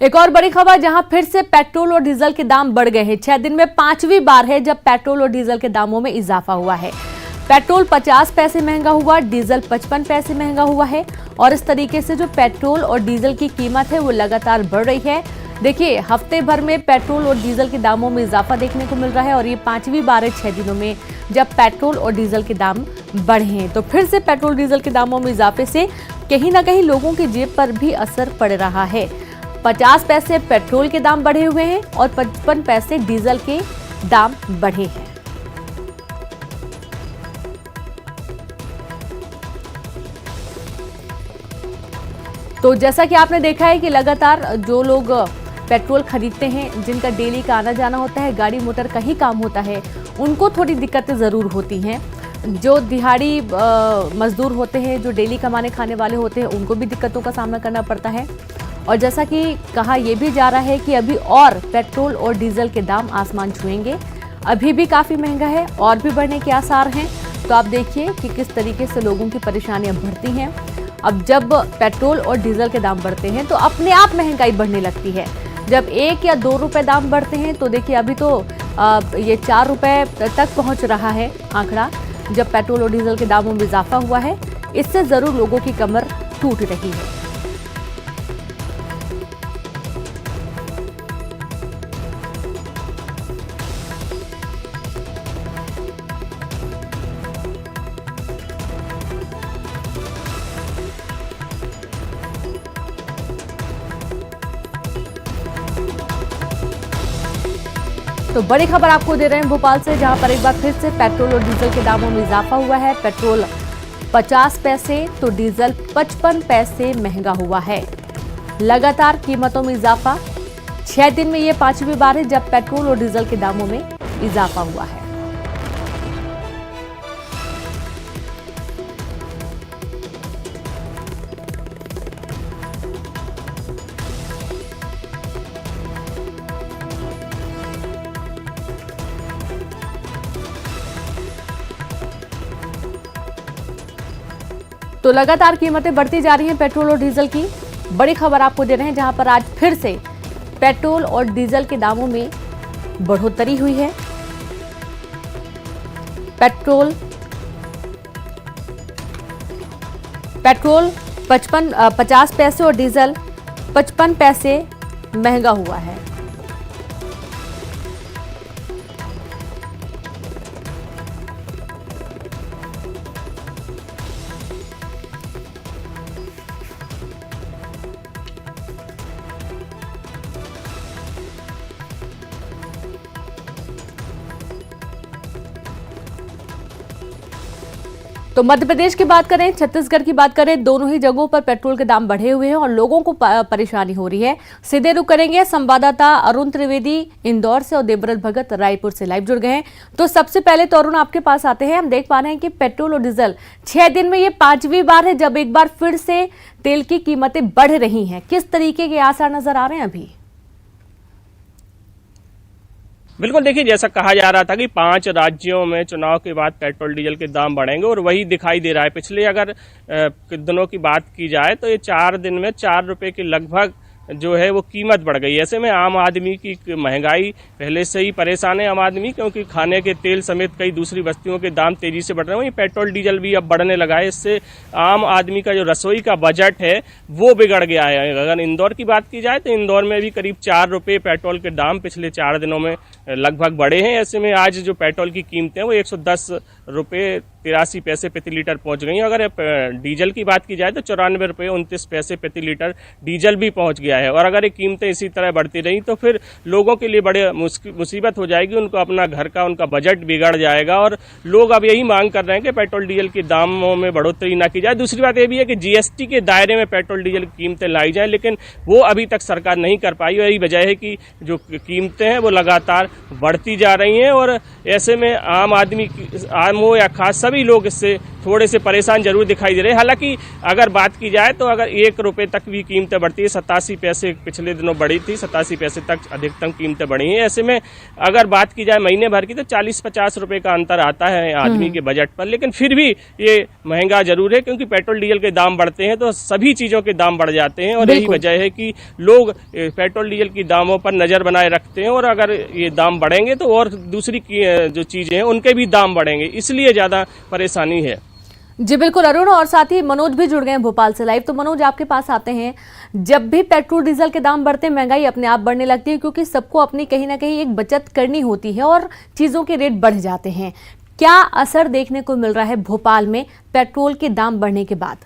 एक और बड़ी खबर, जहां फिर से पेट्रोल और डीजल के दाम बढ़ गए हैं। 6 दिन में 5वीं बार है जब पेट्रोल और डीजल के दामों में इजाफा हुआ है। पेट्रोल 50 पैसे महंगा हुआ, डीजल 55 पैसे महंगा हुआ है और इस तरीके से जो पेट्रोल और डीजल की कीमत है वो लगातार बढ़ रही है। देखिए, हफ्ते भर में पेट्रोल और डीजल के दामों में इजाफा देखने को मिल रहा है और ये 5वीं बार है 6 दिनों में जब पेट्रोल और डीजल के दाम बढ़े हैं। तो फिर से पेट्रोल डीजल के दामों में इजाफे से कहीं ना कहीं लोगों की जेब पर भी असर पड़ रहा है। 50 पैसे पेट्रोल के दाम बढ़े हुए हैं और 55 पैसे डीजल के दाम बढ़े हैं। तो जैसा कि आपने देखा है कि लगातार जो लोग पेट्रोल खरीदते हैं, जिनका डेली का आना जाना होता है, गाड़ी मोटर का ही काम होता है, उनको थोड़ी दिक्कतें ज़रूर होती हैं। जो दिहाड़ी मजदूर होते हैं, जो डेली कमाने खाने वाले होते हैं, उनको भी दिक्कतों का सामना करना पड़ता है। और जैसा कि कहा यह भी जा रहा है कि अभी और पेट्रोल और डीजल के दाम आसमान छुएंगे। अभी भी काफ़ी महंगा है और भी बढ़ने के आसार हैं। तो आप देखिए कि किस तरीके से लोगों की परेशानियां बढ़ती हैं। अब जब पेट्रोल और डीजल के दाम बढ़ते हैं तो अपने आप महंगाई बढ़ने लगती है। जब 1 या 2 रुपए दाम बढ़ते हैं तो देखिए अभी तो ये 4 रुपए तक पहुंच रहा है आंकड़ा, जब पेट्रोल और डीजल के दामों में इजाफा हुआ है। इससे ज़रूर लोगों की कमर टूट रही है। तो बड़ी खबर आपको दे रहे हैं भोपाल से, जहां पर एक बार फिर से पेट्रोल और डीजल के दामों में इजाफा हुआ है। पेट्रोल 50 पैसे तो डीजल 55 पैसे महंगा हुआ है। लगातार कीमतों में इजाफा। 6 दिन में ये 5वीं बार है जब पेट्रोल और डीजल के दामों में इजाफा हुआ है। तो लगातार कीमतें बढ़ती जा रही हैं पेट्रोल और डीजल की। बड़ी खबर आपको दे रहे हैं, जहां पर आज फिर से पेट्रोल और डीजल के दामों में बढ़ोतरी हुई है। पेट्रोल 50 पैसे और डीजल 55 पैसे महंगा हुआ है। तो मध्य प्रदेश की बात करें, छत्तीसगढ़ की बात करें, दोनों ही जगहों पर पेट्रोल के दाम बढ़े हुए हैं और लोगों को परेशानी हो रही है। सीधे रुख करेंगे संवाददाता अरुण त्रिवेदी इंदौर से और देवव्रत भगत रायपुर से लाइव जुड़ गए हैं। तो सबसे पहले तो अरुण, आपके पास आते हैं। हम देख पा रहे हैं कि पेट्रोल और डीजल 6 दिन में ये 5वीं बार है जब एक बार फिर से तेल की कीमतें बढ़ रही हैं। किस तरीके के आसार नजर आ रहे हैं अभी? बिल्कुल, देखिए, जैसा कहा जा रहा था कि 5 राज्यों में चुनाव के बाद पेट्रोल डीजल के दाम बढ़ेंगे और वही दिखाई दे रहा है। पिछले अगर दिनों की बात की जाए तो ये 4 दिन में 4 रुपए के लगभग जो है वो कीमत बढ़ गई। ऐसे में आम आदमी की महंगाई पहले से ही परेशान है आम आदमी, क्योंकि खाने के तेल समेत कई दूसरी वस्तुओं के दाम तेजी से बढ़ रहे हैं। वहीं पेट्रोल डीजल भी अब बढ़ने लगा है। इससे आम आदमी का जो रसोई का बजट है वो बिगड़ गया है। अगर इंदौर की बात की जाए तो इंदौर में भी करीब 4 रुपये पेट्रोल के दाम पिछले 4 दिनों में लगभग बढ़े हैं। ऐसे में आज जो पेट्रोल की कीमतें हैं वो 110 रुपये 83 पैसे प्रति लीटर पहुंच गई। अगर डीजल की बात की जाए तो 94 रुपये 29 पैसे प्रति लीटर डीजल भी पहुंच गया है। और अगर ये कीमतें इसी तरह बढ़ती रही तो फिर लोगों के लिए बड़े मुसीबत हो जाएगी। उनको अपना घर का उनका बजट बिगड़ जाएगा और लोग अब यही मांग कर रहे हैं कि पेट्रोल डीजल के दामों में बढ़ोतरी ना की जाए। दूसरी बात यह भी है कि जीएसटी के दायरे में पेट्रोल डीजल की कीमतें लाई जाए, लेकिन वो अभी तक सरकार नहीं कर पाई। यही वजह है कि जो कीमतें हैं वो लगातार बढ़ती जा रही हैं और ऐसे में आम हो या खास, सभी लोग इससे थोड़े से परेशान जरूर दिखाई दे रहे हैं। हालांकि अगर बात की जाए तो अगर 1 रुपये तक भी कीमतें बढ़ती है, 87 पैसे पिछले दिनों बढ़ी थी, 87 पैसे तक अधिकतम कीमतें बढ़ी हैं। ऐसे में अगर बात की जाए महीने भर की तो 40-50 रुपए का अंतर आता है आदमी के बजट पर, लेकिन फिर भी ये महंगा जरूर है, क्योंकि पेट्रोल डीजल के दाम बढ़ते हैं तो सभी चीजों के दाम बढ़ जाते हैं। और यही वजह है कि लोग पेट्रोल डीजल की दामों पर नजर बनाए रखते हैं, और अगर ये दाम बढ़ेंगे तो और दूसरी जो चीजें हैं उनके भी दाम बढ़ेंगे, इसलिए ज्यादा परेशानी है। जी बिल्कुल अरुण, और साथ ही मनोज भी जुड़ गए हैं भोपाल से लाइव। तो मनोज, आपके पास आते हैं। जब भी पेट्रोल डीजल के दाम बढ़ते हैं, महंगाई अपने आप बढ़ने लगती है, क्योंकि सबको अपनी कहीं ना कहीं एक बचत करनी होती है और चीजों के रेट बढ़ जाते हैं। क्या असर देखने को मिल रहा है भोपाल में पेट्रोल के दाम बढ़ने के बाद?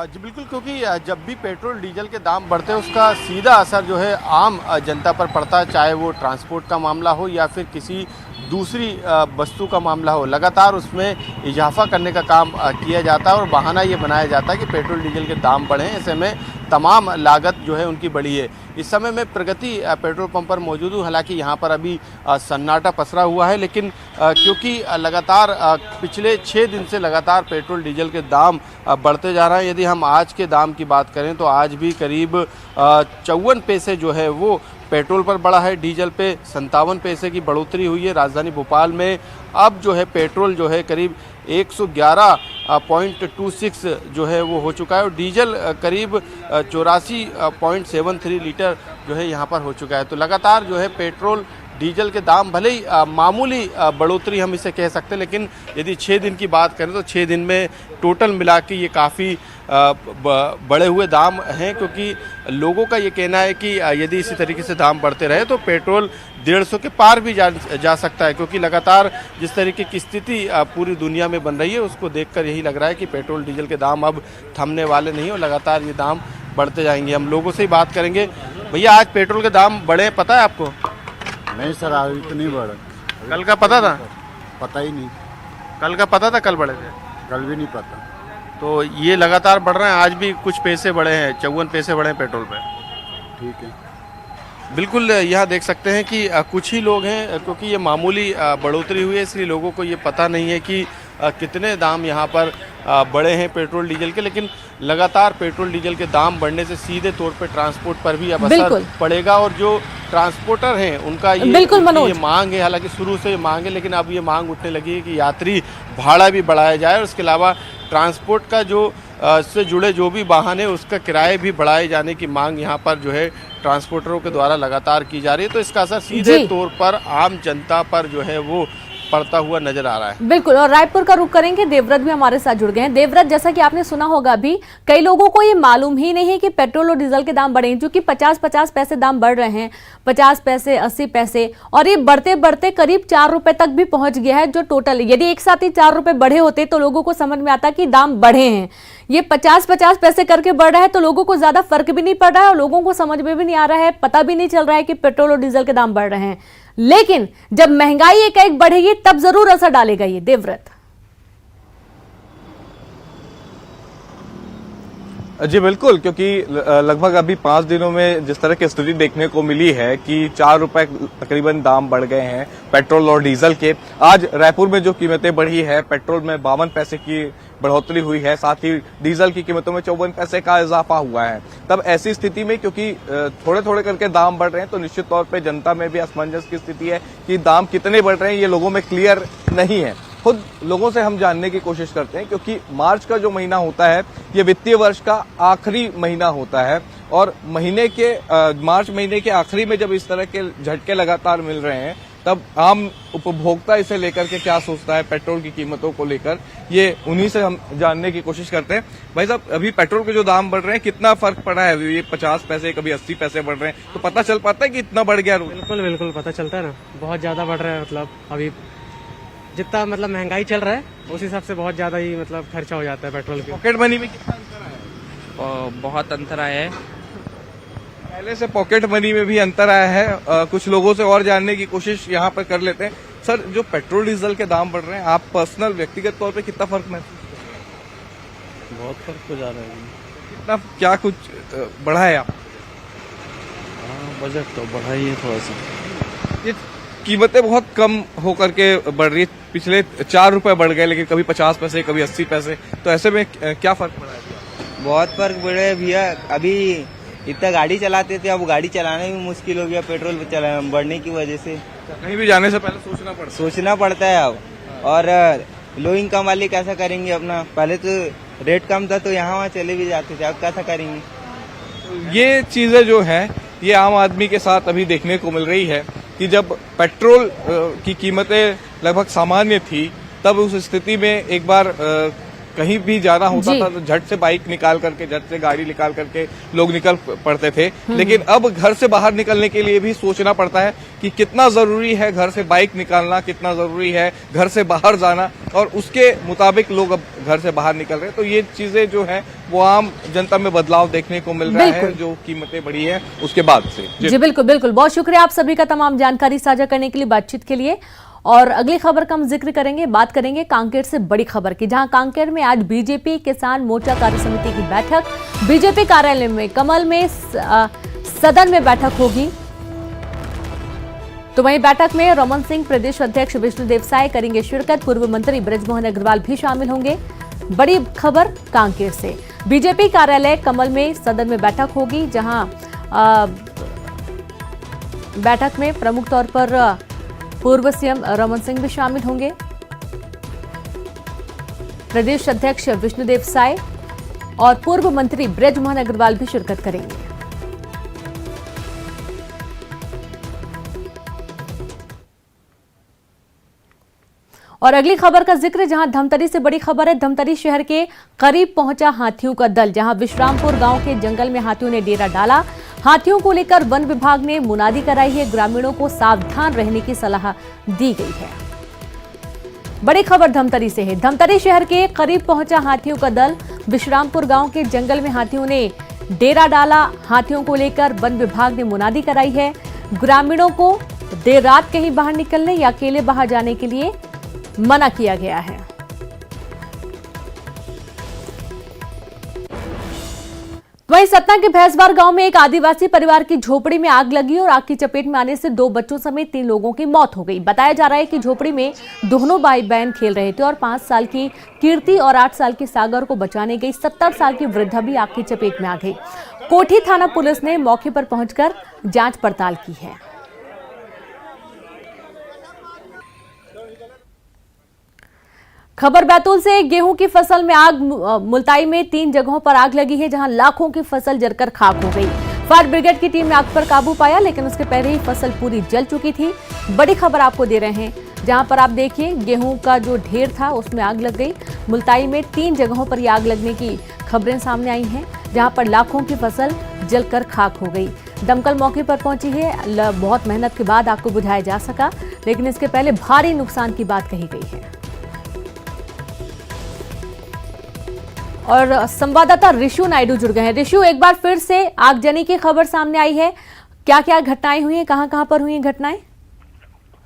जी बिल्कुल, क्योंकि जब भी पेट्रोल डीजल के दाम बढ़ते हैं उसका सीधा असर जो है आम जनता पर पड़ता है, चाहे वो ट्रांसपोर्ट का मामला हो या फिर किसी दूसरी वस्तु का मामला हो। लगातार उसमें इजाफा करने का काम किया जाता है और बहाना ये बनाया जाता है कि पेट्रोल डीजल के दाम बढ़े, ऐसे में तमाम लागत जो है उनकी बढ़ी है। इस समय मैं प्रगति पेट्रोल पंप पर मौजूद हूँ। हालांकि यहाँ पर अभी सन्नाटा पसरा हुआ है, लेकिन क्योंकि लगातार पिछले 6 दिन से लगातार पेट्रोल डीजल के दाम बढ़ते जा रहे हैं। यदि हम आज के दाम की बात करें तो आज भी करीब 54 पैसे जो है वो पेट्रोल पर बढ़ा है। डीजल पे 57 पैसे की बढ़ोतरी हुई है। राजधानी भोपाल में अब जो है पेट्रोल जो है करीब 111.26 जो है वो हो चुका है और डीजल करीब 84.73 लीटर जो है यहाँ पर हो चुका है। तो लगातार जो है पेट्रोल डीजल के दाम भले ही मामूली बढ़ोतरी हम इसे कह सकते हैं, लेकिन यदि 6 दिन की बात करें तो 6 दिन में टोटल मिला के ये काफ़ी बढ़े हुए दाम हैं, क्योंकि लोगों का ये कहना है कि यदि इसी तरीके से दाम बढ़ते रहे तो पेट्रोल 150 के पार भी जा सकता है, क्योंकि लगातार जिस तरीके की स्थिति पूरी दुनिया में बन रही है उसको देखकर यही लग रहा है कि पेट्रोल डीजल के दाम अब थमने वाले नहीं और लगातार ये दाम बढ़ते जाएंगे। हम लोगों से ही बात करेंगे। भैया, आज पेट्रोल के दाम बढ़े, पता है आपको? नहीं सर, आज तो नहीं बढ़ा। कल का पता था? पता ही नहीं। कल का पता था कल बढ़े थे? कल भी नहीं पता। तो ये लगातार बढ़ रहे हैं। आज भी कुछ पैसे बढ़े हैं, 54 पैसे बढ़े हैं पेट्रोल पे। ठीक है, बिल्कुल यहाँ देख सकते हैं कि कुछ ही लोग हैं, क्योंकि ये मामूली बढ़ोतरी हुई है इसलिए लोगों को ये पता नहीं है कि कितने दाम यहाँ पर बढ़े हैं पेट्रोल डीजल के। लेकिन लगातार पेट्रोल डीजल के दाम बढ़ने से सीधे तौर पे ट्रांसपोर्ट पर भी अब असर पड़ेगा और जो ट्रांसपोर्टर हैं उनका ये मांग है। हालांकि शुरू से ये मांग है, लेकिन अब ये मांग उठने लगी है कि यात्री भाड़ा भी बढ़ाया जाए और इसके अलावा ट्रांसपोर्ट का जो से जुड़े जो भी वाहन है उसका किराए भी बढ़ाए जाने की मांग यहाँ पर जो है ट्रांसपोर्टरों के द्वारा लगातार की जा रही है। तो इसका असर सीधे तौर पर आम जनता पर जो है वो पड़ता हुआ नजर आ रहा है। बिल्कुल, और रायपुर का रुख करेंगे। देवव्रत भी हमारे साथ जुड़ गए हैं। देवव्रत, जैसा कि आपने सुना होगा, अभी कई लोगों को ये मालूम ही नहीं है कि पेट्रोल और डीजल के दाम बढ़े हैं, क्योंकि 50-50 पैसे दाम बढ़ रहे हैं, 50 पैसे, 80 पैसे, और ये बढ़ते बढ़ते करीब 4 रुपए तक भी पहुंच गया है जो टोटल। यदि एक साथ ही 4 रुपए बढ़े होते तो लोगों को समझ में आता कि दाम बढ़े हैं। ये 50-50 पैसे करके बढ़ रहा है तो लोगों को ज्यादा फर्क भी नहीं पड़ रहा है और लोगों को समझ में भी नहीं आ रहा है, पता भी नहीं चल रहा है कि पेट्रोल और डीजल के दाम बढ़ रहे हैं। लेकिन जब महंगाई एकाएक बढ़ेगी तब जरूर असर डालेगा ये। देवव्रत जी बिल्कुल, क्योंकि लगभग अभी 5 दिनों में जिस तरह की स्थिति देखने को मिली है कि 4 रुपए तकरीबन दाम बढ़ गए हैं पेट्रोल और डीजल के। आज रायपुर में जो कीमतें बढ़ी है, पेट्रोल में 52 पैसे की बढ़ोतरी हुई है, साथ ही डीजल की कीमतों में 54 पैसे का इजाफा हुआ है। तब ऐसी स्थिति में क्योंकि थोड़े थोड़े करके दाम बढ़ रहे हैं तो निश्चित तौर पे जनता में भी असमंजस की स्थिति है कि दाम कितने बढ़ रहे हैं ये लोगों में क्लियर नहीं है। खुद लोगों से हम जानने की कोशिश करते हैं, क्योंकि मार्च का जो महीना होता है ये वित्तीय वर्ष का आखिरी महीना होता है और मार्च महीने के आखिरी में जब इस तरह के झटके लगातार मिल रहे हैं तब आम उपभोक्ता इसे लेकर के क्या सोचता है पेट्रोल की कीमतों को लेकर, ये उन्हीं से हम जानने की कोशिश करते हैं। भाई साहब, अभी पेट्रोल के जो दाम बढ़ रहे हैं कितना फर्क पड़ा है? ये 50 पैसे कभी 80 पैसे बढ़ रहे हैं, तो पता चल पाता है कि इतना बढ़ गया? बिल्कुल बिल्कुल पता चलता है ना, बहुत ज्यादा बढ़ रहा है। मतलब अभी जितना महंगाई चल रहा है उस हिसाब से बहुत ज्यादा ही खर्चा हो जाता है पेट्रोल के। पॉकेट मनी में कितना अंतर आया? बहुत अंतर आया है। पहले से पॉकेट मनी में भी अंतर आया है। कुछ लोगों से और जानने की कोशिश यहाँ पर कर लेते हैं। सर, जो पेट्रोल डीजल के दाम बढ़ रहे हैं, आप पर्सनल व्यक्तिगत तौर पे कितना फर्क महसूस करते हैं? बहुत फर्क हो जा रहा है। कितना, क्या कुछ बढ़ा है आप? बजट तो बढ़ा ही है थोड़ा सा। ये कीमतें बहुत कम होकर के बढ़ रही है, पिछले 4 रुपए बढ़ गए, लेकिन कभी 50 पैसे कभी 80 पैसे, तो ऐसे में क्या फर्क पड़ा है? बहुत फर्क पड़ा है भैया। अभी इतना गाड़ी चलाते थे, अब गाड़ी चलाना भी मुश्किल हो गया पेट्रोल बढ़ने की वजह से। कहीं भी जाने से पहले सोचना पड़ता है अब। और लो इनकम वाले कैसा करेंगे अपना, पहले तो रेट कम था तो यहाँ वहाँ चले भी जाते थे, अब कैसा करेंगे? ये चीजें जो है ये आम आदमी के साथ अभी देखने को मिल रही है कि जब पेट्रोल की कीमतें लगभग सामान्य थी, तब उस स्थिति में एक बार कहीं भी जाना होता था तो झट से बाइक निकाल करके, झट से गाड़ी निकाल करके लोग निकल पड़ते थे। लेकिन अब घर से बाहर निकलने के लिए भी सोचना पड़ता है कि कितना जरूरी है घर से बाइक निकालना, कितना जरूरी है घर से बाहर जाना, और उसके मुताबिक लोग अब घर से बाहर निकल रहे हैं। तो ये चीजें जो है वो आम जनता में बदलाव देखने को मिल रहा है, जो कीमतें बढ़ी है उसके बाद से। जी बिल्कुल बिल्कुल, बहुत शुक्रिया आप सभी का तमाम जानकारी साझा करने के लिए, बातचीत के लिए। और अगली खबर का हम जिक्र करेंगे, बात करेंगे कांकेर से बड़ी खबर की, जहां कांकेर में आज बीजेपी किसान मोर्चा कार्य समिति की बैठक बीजेपी कार्यालय में कमल में सदन में बैठक होगी। तो वहीं बैठक में रमन सिंह, प्रदेश अध्यक्ष विष्णुदेव साय करेंगे शिरकत, पूर्व मंत्री बृजमोहन अग्रवाल भी शामिल होंगे। बड़ी खबर कांकेर से, बीजेपी कार्यालय कमल में सदन में बैठक होगी, जहां बैठक में प्रमुख तौर पर पूर्व सीएम रमन सिंह भी शामिल होंगे, प्रदेश अध्यक्ष विष्णुदेव साय और पूर्व मंत्री बृजमोहन अग्रवाल भी शिरकत करेंगे। और अगली खबर का जिक्र जहां धमतरी से बड़ी खबर है, धमतरी शहर के करीब पहुंचा हाथियों का दल, जहां विश्रामपुर गांव के जंगल में हाथियों ने डेरा डाला। हाथियों को लेकर वन विभाग ने मुनादी कराई है, ग्रामीणों को सावधान रहने की सलाह दी गई है। बड़ी खबर धमतरी से है, धमतरी शहर के करीब पहुंचा हाथियों का दल, विश्रामपुर गांव के जंगल में हाथियों ने डेरा डाला। हाथियों को लेकर वन विभाग ने मुनादी कराई है, ग्रामीणों को देर रात कहीं बाहर निकलने या अकेले बाहर जाने के लिए मना किया गया है। वहीं सतना के भैंसवार गांव में एक आदिवासी परिवार की झोपड़ी में आग लगी और आग की चपेट में आने से 2 बच्चों समेत 3 लोगों की मौत हो गई। बताया जा रहा है कि झोपड़ी में दोनों भाई बहन खेल रहे थे और 5 साल की कीर्ति और 8 साल के सागर को बचाने गई 70 साल की वृद्धा भी आग की चपेट में आ गई। कोठी थाना पुलिस ने मौके पर पहुंचकर जांच पड़ताल की है। खबर बैतूल से, गेहूं की फसल में आग, मुल्ताई में 3 जगहों पर आग लगी है, जहां लाखों की फसल जलकर खाक हो गई। फायर ब्रिगेड की टीम ने आग पर काबू पाया, लेकिन उसके पहले ही फसल पूरी जल चुकी थी। बड़ी खबर आपको दे रहे हैं, जहां पर आप देखिए गेहूं का जो ढेर था उसमें आग लग गई। मुल्ताई में 3 जगहों पर यह आग लगने की खबरें सामने आई हैं, जहां पर लाखों की फसल जलकर खाक हो गई। दमकल मौके पर पहुंची है, बहुत मेहनत के बाद आग को बुझाया जा सका, लेकिन इसके पहले भारी नुकसान की बात कही गई है। और संवाददाता ऋषु नायडू जुड़ गए हैं। ऋषु, एक बार फिर से आगजनी की खबर सामने आई है, क्या क्या घटनाएं हुई हैं, कहां पर हुई हैं घटनाएं?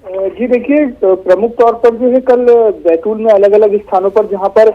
जी देखिए, प्रमुख तौर पर जो है कल बैतूल में अलग अलग स्थानों पर जहां पर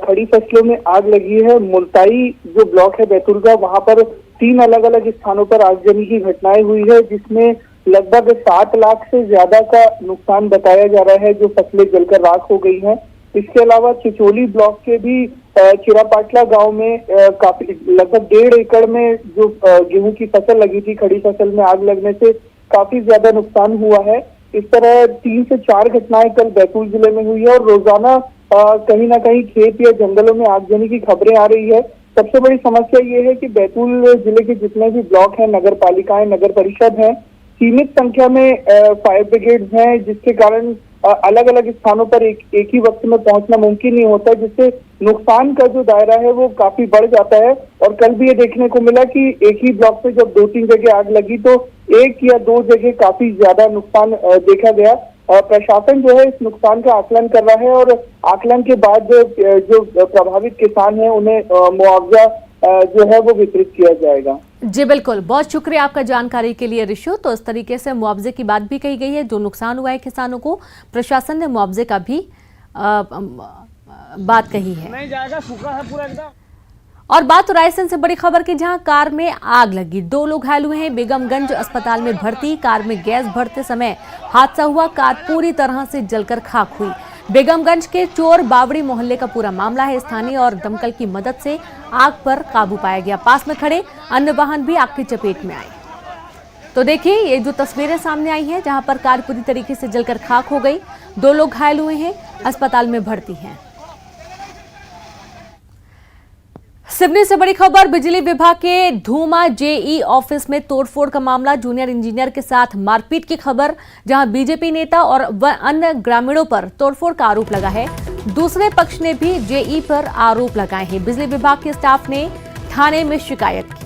खड़ी फसलों में आग लगी है, मुल्ताई जो ब्लॉक है बैतूल का, वहां पर 3 अलग अलग स्थानों पर आगजनी की घटनाएं हुई है, जिसमें लगभग 7 लाख से ज्यादा का नुकसान बताया जा रहा है, जो फसलें जलकर राख हो गई हैं। इसके अलावा चिचोली ब्लॉक के भी चिरापाटला गांव में काफी लगभग 1.5 एकड़ में जो गेहूं की फसल लगी थी, खड़ी फसल में आग लगने से काफी ज्यादा नुकसान हुआ है। इस तरह 3 से 4 घटनाएं कल बैतूल जिले में हुई है और रोजाना कहीं ना कहीं खेत या जंगलों में आगजनी की खबरें आ रही है। सबसे बड़ी समस्या ये है कि बैतूल जिले के जितने भी ब्लॉक हैं, नगर पालिकाएं, नगर परिषद हैं, सीमित संख्या में फायर ब्रिगेड हैं, जिसके कारण अलग अलग स्थानों पर एक ही वक्त में पहुंचना मुमकिन नहीं होता, जिससे नुकसान का जो दायरा है वो काफी बढ़ जाता है। और कल भी ये देखने को मिला कि एक ही ब्लॉक पे जब 2-3 जगह आग लगी तो 1 या 2 जगह काफी ज्यादा नुकसान देखा गया। प्रशासन जो है इस नुकसान का आकलन कर रहा है और आकलन के बाद जो प्रभावित किसान हैं उन्हें मुआवजा जो है वो वितरित किया जाएगा। जी बिल्कुल, बहुत शुक्रिया आपका जानकारी के लिए ऋषु। तो इस तरीके से मुआवजे की बात भी कही गई है, जो नुकसान हुआ है किसानों को, प्रशासन ने मुआवजे का भी बात कही है। नहीं जाएगा, सूखा है पूरा एकदम। और बात रायसेन से बड़ी खबर की, जहां कार में आग लगी, 2 लोग घायल हुए हैं। बेगमगंज अस्पताल में भर्ती। कार में गैस भरते समय हादसा हुआ। कार पूरी तरह से जलकर खाक हुई। बेगमगंज के चोर बावड़ी मोहल्ले का पूरा मामला है। स्थानीय और दमकल की मदद से आग पर काबू पाया गया। पास में खड़े अन्य वाहन भी आग की चपेट में आए। तो देखिए ये जो तस्वीरें सामने आई हैं, जहां पर कार पूरी तरीके से जलकर खाक हो गई। 2 लोग घायल हुए हैं, अस्पताल में भर्ती हैं। सिवनी से बड़ी खबर, बिजली विभाग के धूमा जेई ऑफिस में तोड़फोड़ का मामला। जूनियर इंजीनियर के साथ मारपीट की खबर, जहां बीजेपी नेता और अन्य ग्रामीणों पर तोड़फोड़ का आरोप लगा है। दूसरे पक्ष ने भी जेई पर आरोप लगाए हैं। बिजली विभाग के स्टाफ ने थाने में शिकायत की।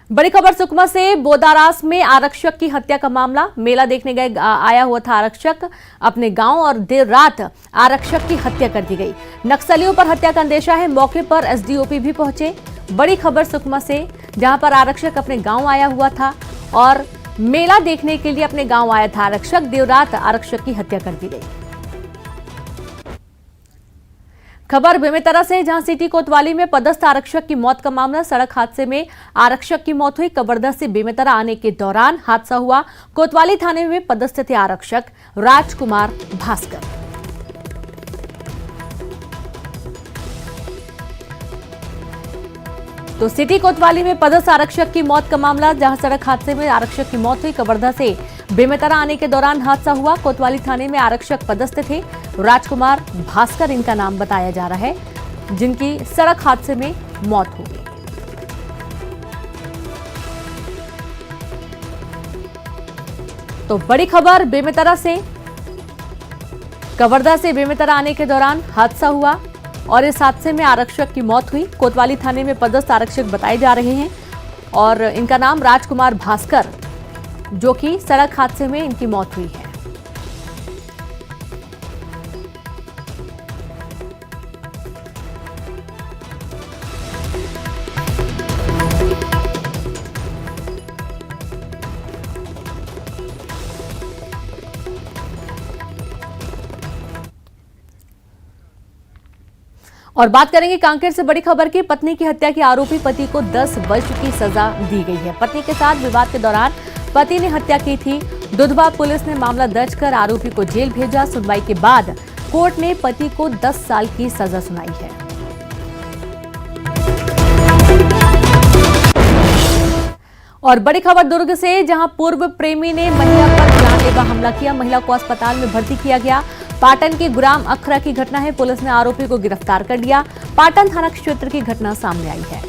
बड़ी खबर सुकमा से, बोदारास में आरक्षक की हत्या का मामला। मेला देखने गए आया हुआ था आरक्षक अपने गांव और देर रात आरक्षक की हत्या कर दी गई। नक्सलियों पर हत्या का अंदेशा है। मौके पर एसडीओपी भी पहुंचे। बड़ी खबर सुकमा से, जहां पर आरक्षक अपने गांव आया हुआ था और मेला देखने के लिए अपने गांव आया था आरक्षक। देर रात आरक्षक की हत्या कर दी गई। खबर बेमेतरा से, जहां सिटी कोतवाली में पदस्थ आरक्षक की मौत का मामला। सड़क हादसे में आरक्षक की मौत हुई। कवर्धा से बेमेतरा आने के दौरान हादसा हुआ। कोतवाली थाने में पदस्थ थे आरक्षक राजकुमार भास्कर। तो सिटी कोतवाली में पदस्थ आरक्षक की मौत का मामला, जहां सड़क हादसे में आरक्षक की मौत हुई। कवर्धा से बेमेतरा आने के दौरान हादसा हुआ। कोतवाली थाने में आरक्षक पदस्थ थे राजकुमार भास्कर, इनका नाम बताया जा रहा है, जिनकी सड़क हादसे में मौत हो गई। तो बड़ी खबर बेमेतरा से, कवर्धा से बेमेतरा आने के दौरान हादसा हुआ और इस हादसे में आरक्षक की मौत हुई। कोतवाली थाने में पदस्थ आरक्षक बताए जा रहे हैं और इनका नाम राजकुमार भास्कर, जो कि सड़क हादसे में इनकी मौत हुई है। और बात करेंगे कांकेर से बड़ी खबर की। पत्नी की हत्या के आरोपी पति को 10 वर्ष की सजा दी गई है। पत्नी के साथ विवाद के दौरान पति ने हत्या की थी। दुधवा पुलिस ने मामला दर्ज कर आरोपी को जेल भेजा। सुनवाई के बाद कोर्ट ने पति को 10 साल की सजा सुनाई है। और बड़ी खबर दुर्ग से, जहां पूर्व प्रेमी ने महिला पर जानलेवा हमला किया। महिला को अस्पताल में भर्ती किया गया। पाटन के गुराम अखरा की घटना है। पुलिस ने आरोपी को गिरफ्तार कर लिया। पाटन थाना क्षेत्र की घटना सामने आई है।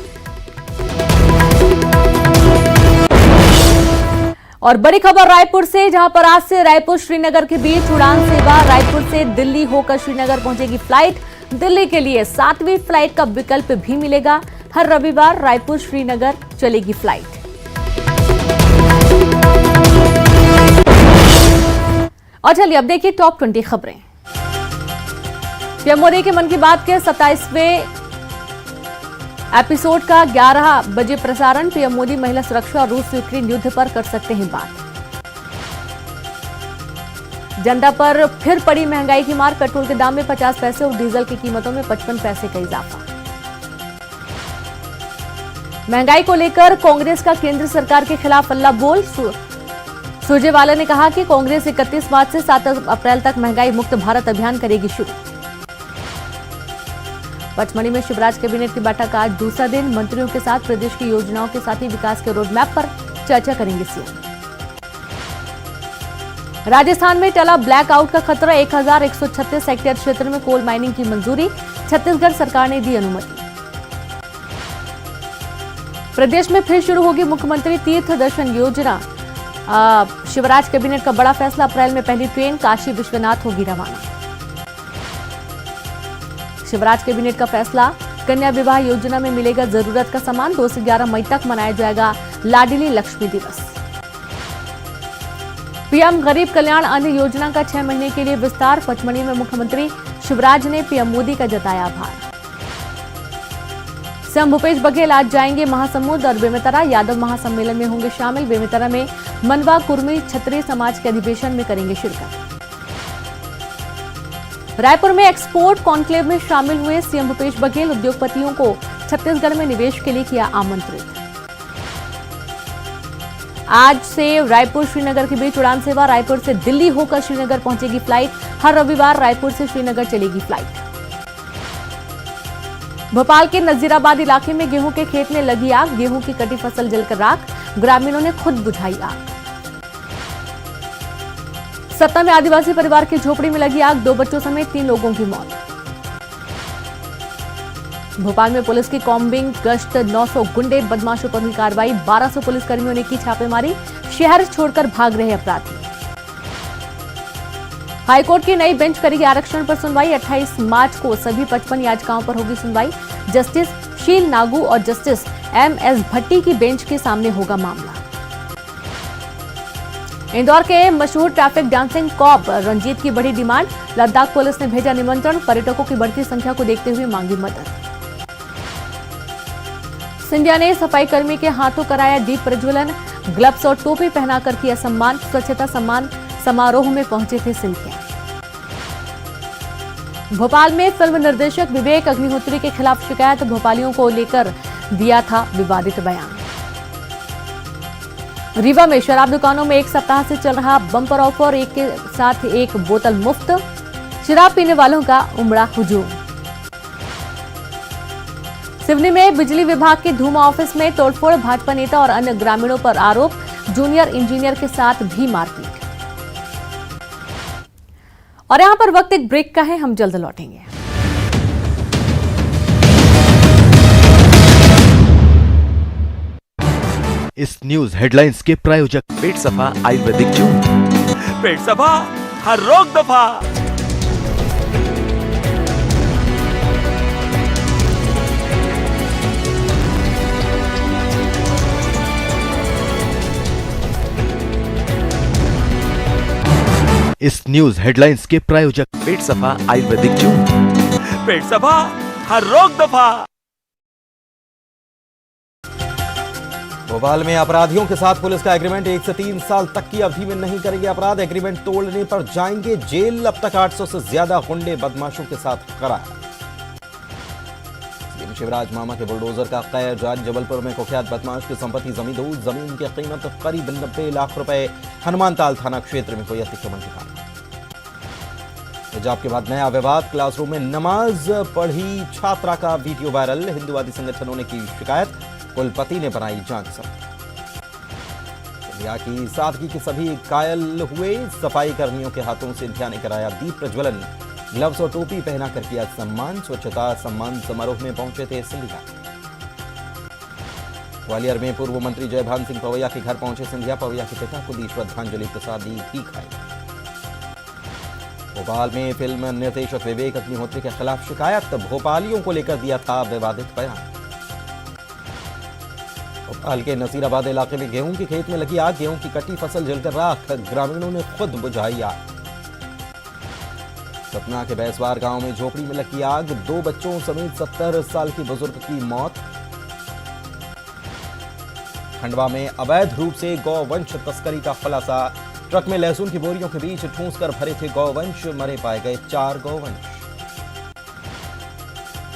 और बड़ी खबर रायपुर से, जहां पर आज से रायपुर श्रीनगर के बीच उड़ान सेवा। रायपुर से दिल्ली होकर श्रीनगर पहुंचेगी फ्लाइट। दिल्ली के लिए 7वीं फ्लाइट का विकल्प भी मिलेगा। हर रविवार रायपुर श्रीनगर चलेगी फ्लाइट। और चलिए अब देखिए टॉप 20 खबरें। पीएम मोदी के मन की बात के 27वें एपिसोड का 11 बजे प्रसारण। पीएम मोदी महिला सुरक्षा और रूस यूक्रेन युद्ध पर कर सकते हैं बात। जनता पर फिर पड़ी महंगाई की मार। पेट्रोल के दाम में 50 पैसे और डीजल की कीमतों में 55 पैसे का इजाफा। महंगाई को लेकर कांग्रेस का केंद्र सरकार के खिलाफ अल्लाह बोल। सुरजेवाला ने कहा कि कांग्रेस 31 मार्च से 7 अप्रैल तक महंगाई मुक्त भारत अभियान करेगी शुरू। पचमढ़ी में शिवराज कैबिनेट की बैठक आज दूसरा दिन। मंत्रियों के साथ प्रदेश की योजनाओं के साथ ही विकास के रोडमैप पर चर्चा करेंगे सीएम। राजस्थान में टला ब्लैकआउट का खतरा। 1136 हेक्टेयर क्षेत्र में कोल माइनिंग की मंजूरी। छत्तीसगढ़ सरकार ने दी अनुमति। प्रदेश में फिर शुरू होगी मुख्यमंत्री तीर्थ दर्शन योजना। शिवराज कैबिनेट का बड़ा फैसला। अप्रैल में पहली ट्रेन काशी विश्वनाथ होगी रवाना। शिवराज कैबिनेट का फैसला। कन्या विवाह योजना में मिलेगा जरूरत का सामान। 2 से 11 मई तक मनाया जाएगा लाडली लक्ष्मी दिवस। पीएम गरीब कल्याण अन्न योजना का 6 महीने के लिए विस्तार। पचमढ़ी में मुख्यमंत्री शिवराज ने पीएम मोदी का जताया आभार। सीएम भूपेश बघेल आज जाएंगे महासमुंद और बेमेतरा। यादव महासम्मेलन में होंगे शामिल। बेमेतरा में मनवा कुर्मी क्षत्रिय समाज के अधिवेशन में करेंगे शिरकत। रायपुर में एक्सपोर्ट कॉन्क्लेव में शामिल हुए सीएम भूपेश बघेल। उद्योगपतियों को छत्तीसगढ़ में निवेश के लिए किया आमंत्रित। आज से रायपुर श्रीनगर के बीच उड़ान सेवा। रायपुर से दिल्ली होकर श्रीनगर पहुंचेगी फ्लाइट। हर रविवार रायपुर से श्रीनगर चलेगी फ्लाइट। भोपाल के नजीराबाद इलाके में गेहूं के खेत में लगी आग। गेहूं की कटी फसल जलकर राख। ग्रामीणों ने खुद बुझाई आग। सतना में आदिवासी परिवार की झोपड़ी में लगी आग। 2 बच्चों समेत 3 लोगों की मौत। भोपाल में पुलिस की कॉम्बिंग गश्त। 900 गुंडे बदमाशों पर हुई कार्रवाई। 1200 पुलिसकर्मियों ने की छापेमारी। शहर छोड़कर भाग रहे अपराधी। हाईकोर्ट की नई बेंच करेगी आरक्षण पर सुनवाई। 28 मार्च को सभी 55 याचिकाओं पर होगी सुनवाई। जस्टिस शील नागू और जस्टिस MS भट्टी की बेंच के सामने होगा मामला। इंदौर के मशहूर ट्रैफिक डांसिंग कॉप रंजीत की बड़ी डिमांड। लद्दाख पुलिस ने भेजा निमंत्रण। पर्यटकों की बढ़ती संख्या को देखते हुए मांगी मदद। सिंधिया ने सफाई कर्मी के हाथों कराया दीप प्रज्वलन। ग्लव्स और टोपी पहनाकर किया सम्मान। स्वच्छता सम्मान समारोह में पहुंचे थे सिंधिया। भोपाल में फिल्म निर्देशक विवेक अग्निहोत्री के खिलाफ शिकायत। भोपालियों को लेकर दिया था विवादित बयान। रीवा में शराब दुकानों में 1 सप्ताह से चल रहा बम्पर ऑफर। एक के साथ एक बोतल मुफ्त। शराब पीने वालों का उमड़ा हुजूम। सिवनी में बिजली विभाग के धूमा ऑफिस में तोड़फोड़। भाजपा नेता और अन्य ग्रामीणों पर आरोप। जूनियर इंजीनियर के साथ भी मारपीट। और यहां पर वक्त एक ब्रेक का है, हम जल्द लौटेंगे। इस न्यूज हेडलाइंस के प्रायोजक पेट सफा आयुर्वेदिक जूस। पेट सफा हर रोग दफा। इस न्यूज हेडलाइंस के प्रायोजक पेट सफा आयुर्वेदिक जूस। पेट सफा हर रोग दफा। भोपाल में अपराधियों के साथ पुलिस का एग्रीमेंट। 1 से 3 साल तक की अवधि में नहीं करेंगे अपराध। एग्रीमेंट तोड़ने पर जाएंगे जेल। अब तक 800 से ज्यादा गुंडे बदमाशों के साथ कराया। सीएम शिवराज मामा के बुलडोजर का कैर जारी। जबलपुर में कुख्यात बदमाश की संपत्ति जमींदोज। जमीन की कीमत करीब 90 लाख रुपए। हनुमानताल थाना क्षेत्र में हुई अतिक्रमण की घटना। हिजाब के बाद नया विवाद। क्लासरूम में नमाज पढ़ी छात्रा का वीडियो वायरल। हिंदूवादी संगठनों ने की शिकायत। कुलपति ने बनाई जांच सिंधिया की सादगी के सभी कायल हुए। सफाई कर्मियों के हाथों सिंधिया ने कराया दीप प्रज्वलन। ग्लव्स और टोपी पहनाकर किया सम्मान। स्वच्छता सम्मान समारोह में पहुंचे थे सिंधिया। ग्वालियर में पूर्व मंत्री जयभान सिंह पवैया के घर पहुंचे सिंधिया। पवैया के पिता को दी श्रद्धांजलि प्रसाद दी भीख खाई। भोपाल में फिल्म निर्देशक विवेक अग्निहोत्री के खिलाफ शिकायत। भोपालियों को लेकर दिया था विवादित बयान। भोपाल के नसीराबाद इलाके में गेहूं के खेत में लगी आग। गेहूं की कटी फसल जलकर राख। ग्रामीणों ने खुद बुझाई आग। सतना के बैसवार गांव में झोपड़ी में लगी आग। 2 बच्चों समेत 70 साल की बुजुर्ग की मौत। खंडवा में अवैध रूप से गौवंश तस्करी का खुलासा। ट्रक में लहसुन की बोरियों के बीच ठूंस कर भरे थे गौवंश। मरे पाए गए 4 गौवंश।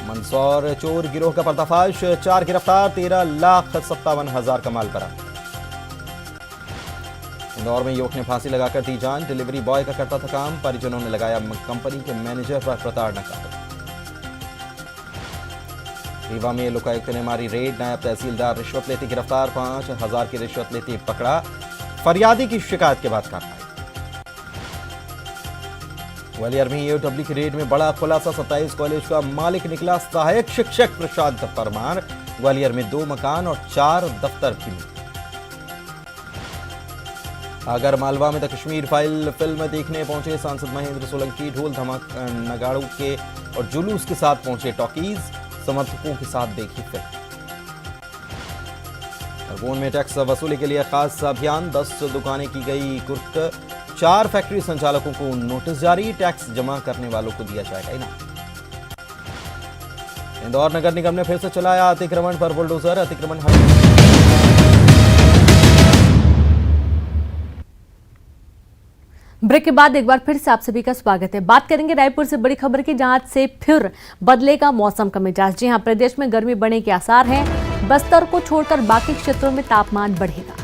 मंदसौर चोर गिरोह का पर्दाफाश। 4 गिरफ्तार। 13,57,000 का माल बरामद। इंदौर में युवक ने फांसी लगाकर दी जान। डिलीवरी बॉय का करता था काम। परिजनों ने लगाया कंपनी के मैनेजर पर प्रताड़ना का आरोप। रीवा में लोकायुक्त ने मारी रेड। नायब तहसीलदार रिश्वत लेते गिरफ्तार। 5,000 की रिश्वत लेते पकड़ा। फरियादी की शिकायत के बाद कार्रवाई। ग्वालियर में ईओडब्ल्यू की रेड में बड़ा खुलासा। 27 कॉलेज का मालिक निकला सहायक शिक्षक प्रशांत परमार। ग्वालियर में 2 मकान और 4 दफ्तर भी मिले। आगर मालवा में द कश्मीर फाइल फिल्म देखने पहुंचे सांसद महेंद्र सोलंकी। ढोल धमाका नगाड़ों के और जुलूस के साथ पहुंचे टॉकीज। समर्थकों के साथ देखी फिल्म। खरगोन में टैक्स वसूली के लिए खास अभियान। 10 दुकानें की गई कुर्क। 4 फैक्ट्री संचालकों को नोटिस जारी। टैक्स जमा करने वालों को दिया जाएगा इनाम। इंदौर नगर निगम ने फिर से चलाया अतिक्रमण पर बुलडोजर। अतिक्रमण ब्रेक के बाद एक बार फिर से आप सभी का स्वागत है। बात करेंगे रायपुर से बड़ी खबर की, जहां से फिर बदलेगा मौसम का मिजाज। जी हां, प्रदेश में गर्मी बढ़ने के आसार हैं। बस्तर को छोड़कर बाकी क्षेत्रों में तापमान बढ़ेगा।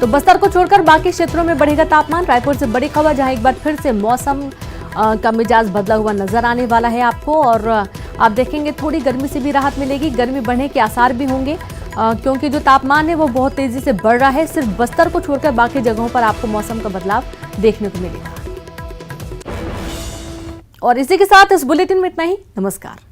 तो बस्तर को छोड़कर बाकी क्षेत्रों में बढ़ेगा तापमान। रायपुर से बड़ी खबर, जहां एक बार फिर से मौसम का मिजाज बदला हुआ नजर आने वाला है आपको, और आप देखेंगे थोड़ी गर्मी से भी राहत मिलेगी। गर्मी बढ़ने के आसार भी होंगे, क्योंकि जो तापमान है वो बहुत तेजी से बढ़ रहा है। सिर्फ बस्तर को छोड़कर बाकी जगहों पर आपको मौसम का बदलाव देखने को मिलेगा। और इसी के साथ इस बुलेटिन में इतना ही। नमस्कार।